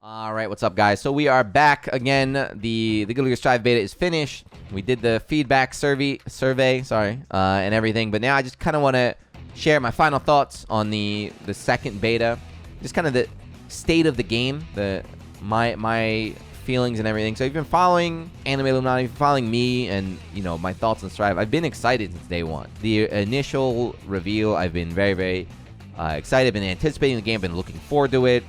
All right, what's up, guys? So we are back again. The Guilty Gear Strive beta is finished. We did the feedback survey, and everything. But now I just kind of want to share my final thoughts on the second beta, just kind of the state of the game, my feelings and everything. So if you've been following Anime Illuminati, following me, and my thoughts on Strive, I've been excited since day one. The initial reveal, I've been very, very excited. I've been anticipating the game. Been looking forward to it.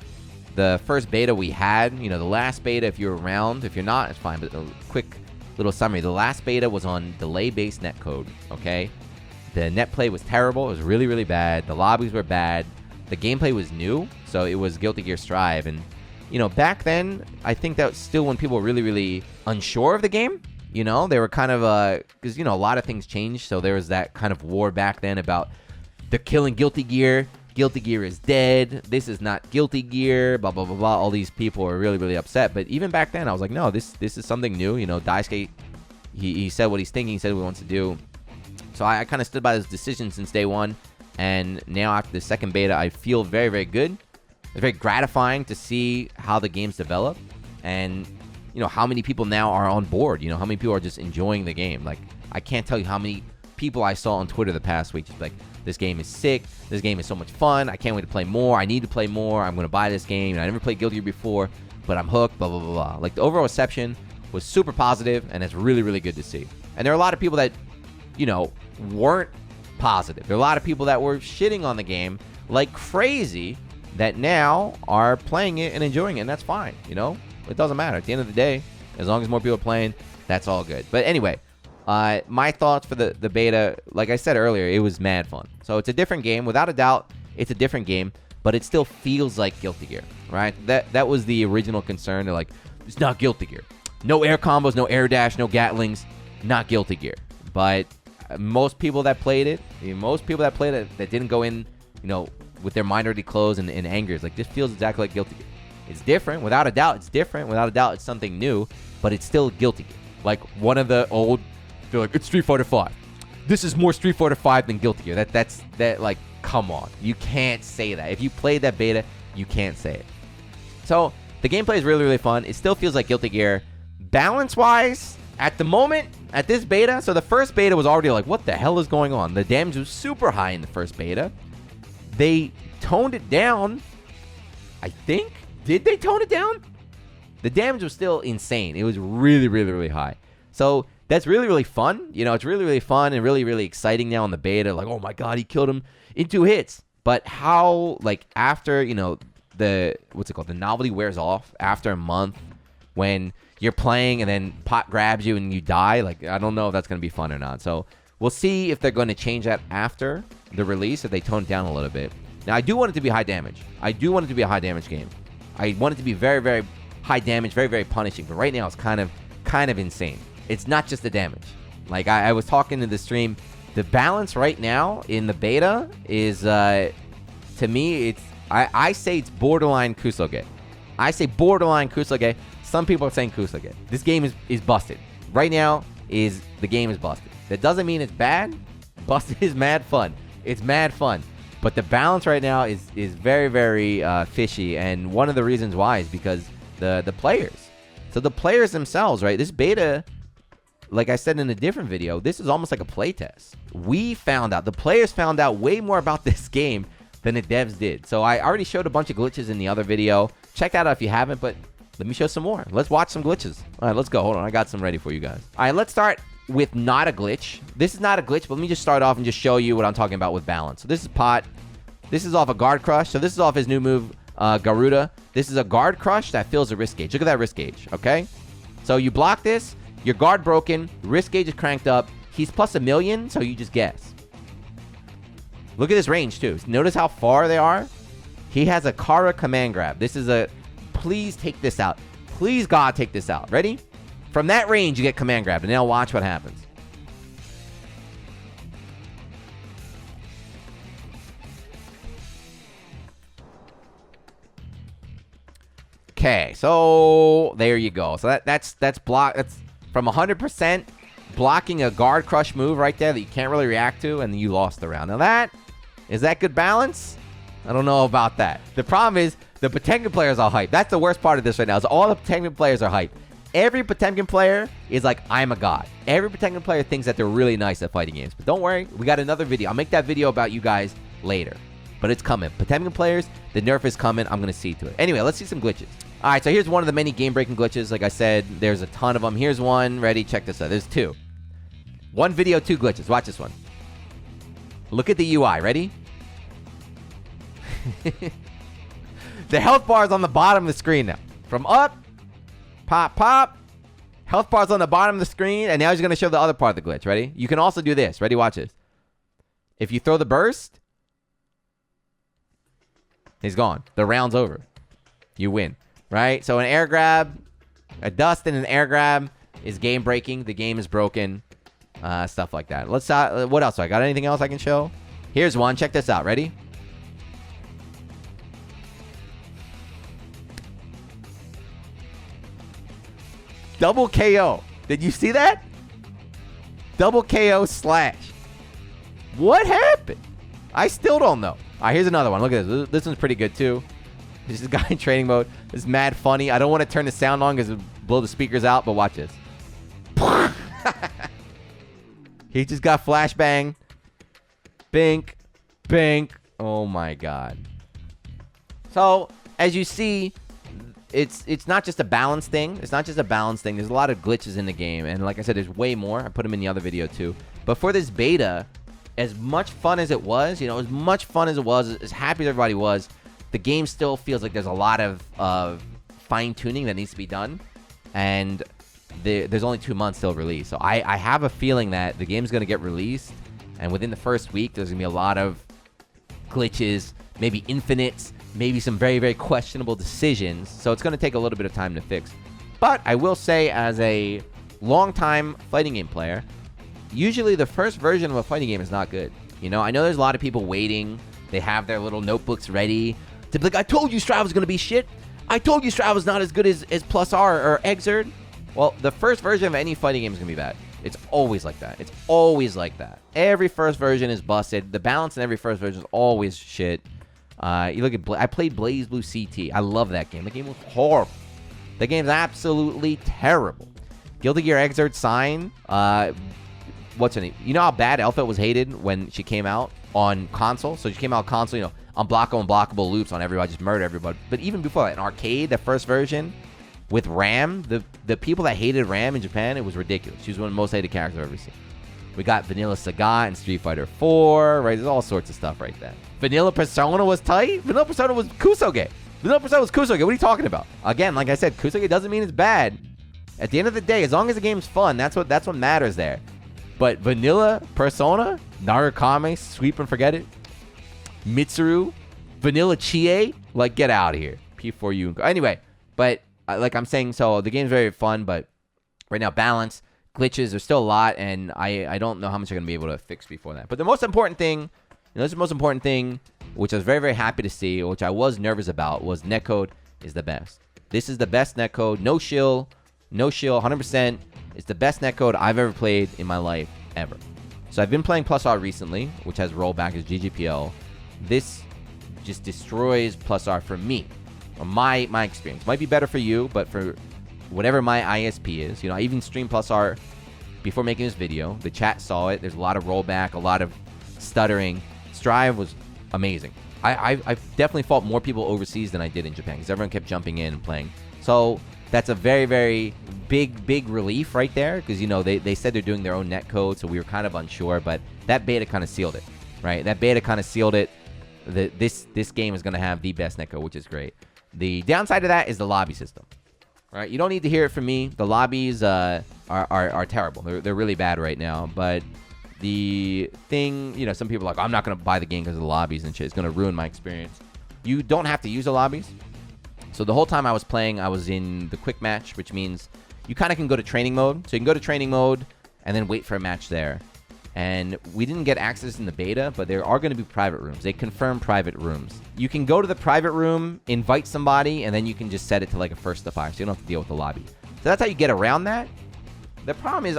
The first beta we had, the last beta, if you're around, if you're not, it's fine, but a quick little summary. The last beta was on delay-based netcode, okay? The net play was terrible. It was really, really bad. The lobbies were bad. The gameplay was new, so it was Guilty Gear Strive. And, back then, I think that was still when people were really, really unsure of the game. They were kind of, because, a lot of things changed, so there was that kind of war back then about they're killing Guilty Gear. Guilty Gear is dead. This is not Guilty Gear. Blah, blah, blah, blah. All these people were really, really upset. But even back then, I was like, no, this is something new. Daisuke, he said what he's thinking. He said what he wants to do. So I kind of stood by his decision since day one. And now after the second beta, I feel very, very good. It's very gratifying to see how the game's developed. And, how many people now are on board. How many people are just enjoying the game. Like, I can't tell you how many people I saw on Twitter the past week just like, this game is sick. This game is so much fun. I can't wait to play more. I need to play more. I'm going to buy this game. I never played Guilty Gear before, but I'm hooked, blah, blah, blah, blah. Like, the overall reception was super positive, and it's really, really good to see. And there are a lot of people that, weren't positive. There are a lot of people that were shitting on the game like crazy that now are playing it and enjoying it, and that's fine, It doesn't matter. At the end of the day, as long as more people are playing, that's all good. But anyway, my thoughts for the beta, like I said earlier, it was mad fun. So it's a different game. Without a doubt, it's a different game, but it still feels like Guilty Gear, right? That was the original concern. They're like, it's not Guilty Gear. No air combos, no air dash, no Gatlings, not Guilty Gear. But most people that played it, that didn't go in, with their mind already closed and anger, like, this feels exactly like Guilty Gear. It's different. Without a doubt, it's different. Without a doubt, it's something new, but it's still Guilty Gear. Like, one of the old... They're like, it's Street Fighter 5. This is more Street Fighter 5 than Guilty Gear. That's like, come on. You can't say that. If you played that beta, you can't say it. So the gameplay is really, really fun. It still feels like Guilty Gear. Balance-wise, at the moment, at this beta, so the first beta was already like, what the hell is going on? The damage was super high in the first beta. They toned it down, I think. Did they tone it down? The damage was still insane. It was really, really, really high. So that's really, really fun. It's really, really fun and really, really exciting now in the beta. Like, oh my God, he killed him in 2 hits. But how, like, after, the novelty wears off after a month when you're playing and then pot grabs you and you die, like, I don't know if that's going to be fun or not. So we'll see if they're going to change that after the release, if they tone it down a little bit. Now, I do want it to be high damage. I do want it to be a high damage game. I want it to be very, very high damage, very, very punishing. But right now, it's kind of insane. It's not just the damage. Like, I was talking in the stream, the balance right now in the beta is, to me, it's, I say it's borderline Kusoge. I say borderline Kusoge. Some people are saying Kusoge. This game is busted. Right now, the game is busted. That doesn't mean it's bad. Busted is mad fun. It's mad fun. But the balance right now is very, very fishy. And one of the reasons why is because the players. So the players themselves, right? This beta... Like I said in a different video, this is almost like a playtest. The players found out way more about this game than the devs did. So I already showed a bunch of glitches in the other video. Check that out if you haven't, but let me show some more. Let's watch some glitches. All right, let's go. Hold on, I got some ready for you guys. All right, let's start with not a glitch. This is not a glitch, but let me just start off and just show you what I'm talking about with balance. So this is Pot. This is off a guard crush. So this is off his new move, Garuda. This is a guard crush that fills a wrist gauge. Look at that wrist gauge, okay? So you block this. Your guard broken, wrist gauge is cranked up. He's plus 1,000,000, so you just guess. Look at his range, too. Notice how far they are? He has a Kara command grab. This is a... Please take this out. Please, God, take this out. Ready? From that range, you get command grab. And now watch what happens. Okay, so there you go. So that's block. That's... From 100% blocking a guard crush move right there that you can't really react to, and you lost the round. Now is that good balance? I don't know about that. The problem is The Potemkin players are hype. That's the worst part of this right now, is all the Potemkin players are hype. Every Potemkin player is like, I'm a god. Every Potemkin player thinks that they're really nice at fighting games. But don't worry, we got another video. I'll make that video about you guys later. But it's coming. Potemkin players, the nerf is coming. I'm going to see to it. Anyway, let's see some glitches. All right, so here's one of the many game-breaking glitches. Like I said, there's a ton of them. Here's one. Ready? Check this out. There's two. One video, two glitches. Watch this one. Look at the UI. Ready? The health bar is on the bottom of the screen now. From up, pop, pop. Health bar's on the bottom of the screen, and now he's going to show the other part of the glitch. Ready? You can also do this. Ready? Watch this. If you throw the burst, he's gone. The round's over. You win. Right? So an air grab, a dust and an air grab is game breaking. The game is broken. Stuff like that. Let's what else? I got anything else I can show? Here's one. Check this out. Ready? Double KO. Did you see that? Double KO slash. What happened? I still don't know. All right, here's another one. Look at this. This one's pretty good too. This is a guy in training mode. This is mad funny. I don't want to turn the sound on because it'll blow the speakers out, but watch this. He just got flashbang. Bink. Bink. Oh my god. So, as you see, it's not just a balance thing. It's not just a balance thing. There's a lot of glitches in the game. And like I said, there's way more. I put them in the other video too. But for this beta, as much fun as it was, you know, as much fun as it was, as happy as everybody was, the game still feels like there's a lot of fine-tuning that needs to be done. And there's only 2 months till release. So I have a feeling that the game's going to get released. And within the first week, there's going to be a lot of glitches, maybe infinites, maybe some very, very questionable decisions. So it's going to take a little bit of time to fix. But I will say, as a long-time fighting game player, usually the first version of a fighting game is not good. You know, I know there's a lot of people waiting. They have their little notebooks ready to be like, I told you Strive was going to be shit. I told you Strive was not as good as Plus R or Exerd. Well, the first version of any fighting game is going to be bad. It's always like that. It's always like that. Every first version is busted. The balance in every first version is always shit. You look at I played Blaze Blue CT. I love that game. The game was horrible. The game's absolutely terrible. Guilty Gear Exert Sign. What's her name? You know how bad Alpha was hated when she came out on console? So she came out on console, you know, unblockable loops on everybody, just murder everybody. But even before that, in arcade, the first version with Ram, the people that hated Ram in Japan, it was ridiculous. She was one of the most hated characters I've ever seen. We got Vanilla Sagat in Street Fighter 4, right? There's all sorts of stuff right there. Vanilla Persona was tight. Vanilla Persona was Kusoge. Vanilla Persona was Kusoge. What are you talking about? Again, like I said, Kusoge doesn't mean it's bad. At the end of the day, as long as the game's fun, that's what matters there. But Vanilla Persona, Narukame, sweep and forget it. Mitsuru, Vanilla Chie, like, get out of here. P4U. Anyway, but like I'm saying, so the game's very fun, but right now, balance, glitches, there's still a lot, and I don't know how much I'm going to be able to fix before that. But the most important thing, you know, this is the most important thing, which I was very, very happy to see, which I was nervous about, was Netcode is the best. This is the best Netcode. No shill, 100%. It's the best Netcode I've ever played in my life, ever. So I've been playing Plus R recently, which has rollback as GGPL. This just destroys Plus R for me. From my experience. Might be better for you, but for whatever my ISP is, you know, I even streamed Plus R before making this video. The chat saw it. There's a lot of rollback, a lot of stuttering. Strive was amazing. I definitely fought more people overseas than I did in Japan because everyone kept jumping in and playing. So that's a very, very big relief right there because, you know, they said they're doing their own netcode, so we were kind of unsure, but that beta kind of sealed it, right? That beta kind of sealed it. This game is going to have the best netcode, which is great. The downside of that is the lobby system, right? You don't need to hear it from me. The lobbies are terrible. They're really bad right now. But the thing, you know, some people are like, I'm not going to buy the game because of the lobbies and shit. It's going to ruin my experience. You don't have to use the lobbies. So the whole time I was playing, I was in the quick match, which means you kind of can go to training mode. So you can go to training mode and then wait for a match there. And we didn't get access in the beta, but there are going to be private rooms. They confirm private rooms. You can go to the private room, invite somebody, and then you can just set it to like a 1st to 5, so you don't have to deal with the lobby. So that's how you get around that. The problem is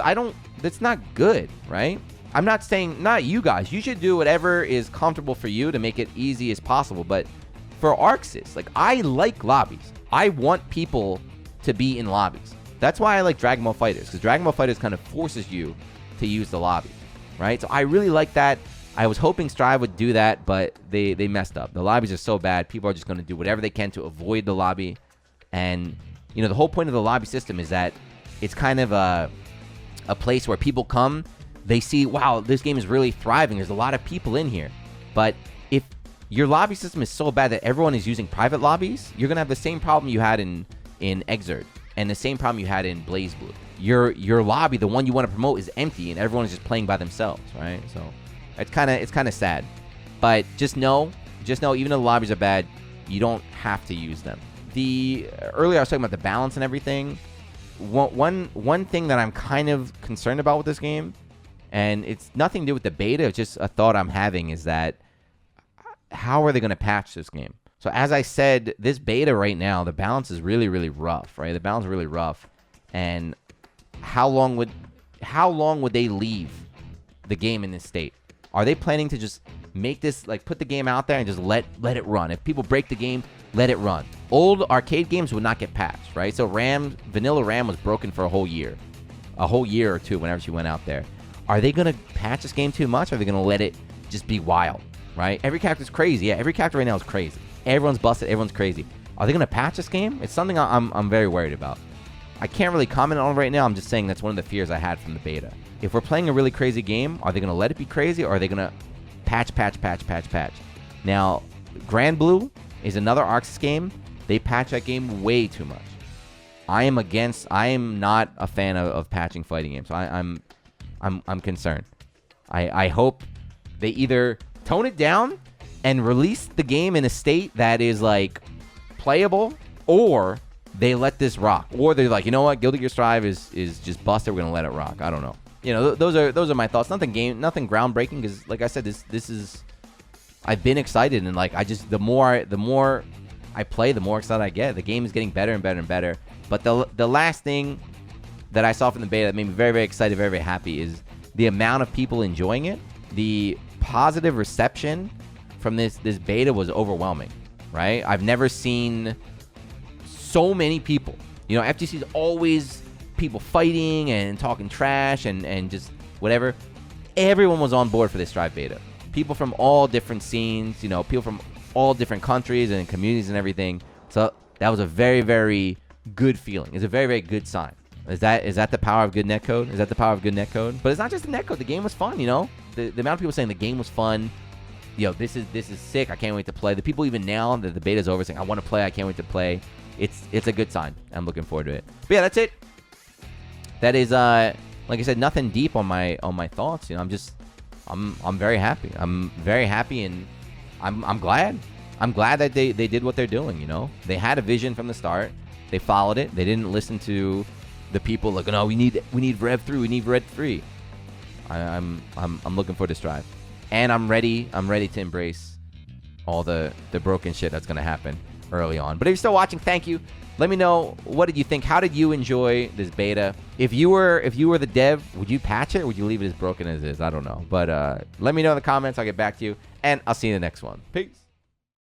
that's not good, right? I'm not saying, not you guys. You should do whatever is comfortable for you to make it easy as possible, but for Arxis. Like, I like lobbies. I want people to be in lobbies. That's why I like Dragon Ball FighterZ, because Dragon Ball FighterZ kind of forces you to use the lobby, right? So I really like that. I was hoping Strive would do that, but they messed up. The lobbies are so bad. People are just going to do whatever they can to avoid the lobby. And, you know, the whole point of the lobby system is that it's kind of a place where people come, they see, wow, this game is really thriving. There's a lot of people in here. But if your lobby system is so bad that everyone is using private lobbies, you're going to have the same problem you had in Exert and the same problem you had in BlazBlue. Your lobby, the one you want to promote, is empty and everyone is just playing by themselves, right? So it's kind of sad. But just know, even though the lobbies are bad, you don't have to use them. Earlier I was talking about the balance and everything. One thing that I'm kind of concerned about with this game, and it's nothing to do with the beta, it's just a thought I'm having, is that how are they going to patch this game? So as I said, this beta right now, the balance is really, really rough, right? The balance is really rough. And how long would they leave the game in this state? Are they planning to just make this, like, put the game out there and just let it run? If people break the game, let it run. Old arcade games would not get patched, right? So vanilla RAM was broken for a whole year or two whenever she went out there. Are they going to patch this game too much? Or are they going to let it just be wild, right? Every character's crazy. Yeah, every character right now is crazy. Everyone's busted. Everyone's crazy. Are they going to patch this game? It's something I'm very worried about. I can't really comment on it right now. I'm just saying that's one of the fears I had from the beta. If we're playing a really crazy game, are they going to let it be crazy, or are they going to patch? Now, Grand Blue is another Arxis game. They patch that game way too much. I am not a fan of patching fighting games. So I'm concerned. I hope they either tone it down and release the game in a state that is, like, playable, or they let this rock, or they're like, you know what, Guilty Gear Strive is just busted. We're gonna let it rock. I don't know. You know, those are my thoughts. Nothing groundbreaking, because, like I said, this is. I've been excited, and, like, the more I play, the more excited I get. The game is getting better and better and better. But the last thing that I saw from the beta that made me very, very excited, very, very happy, is the amount of people enjoying it. The positive reception from this beta was overwhelming, right? I've never seen so many people. You know, FGC is always people fighting and talking trash and just whatever. Everyone was on board for this Strive beta. People from all different scenes, you know, people from all different countries and communities and everything. So that was a very, very good feeling. It's a very, very good sign. Is that the power of good netcode? Is that the power of good netcode? But it's not just the netcode. The game was fun, you know? The amount of people saying the game was fun. Yo, this is sick. I can't wait to play. The people even now that the beta's over saying, I want to play. I can't wait to play. It's a good sign. I'm looking forward to it. But yeah, that's it. That is, like I said, nothing deep on my thoughts. You know, I'm very happy. I'm very happy, and I'm glad. I'm glad that they did what they're doing. You know, they had a vision from the start. They followed it. They didn't listen to the people like, no, we need Rev 3. We need Red 3. I'm looking forward to Strive, and I'm ready to embrace all the broken shit that's gonna happen early on. But if you're still watching, thank you. Let me know, what did you think? How did you enjoy this beta? If you were the dev, would you patch it, or would you leave it as broken as it is? I don't know. But let me know in the comments. I'll get back to you, and I'll see you in the next one. Peace.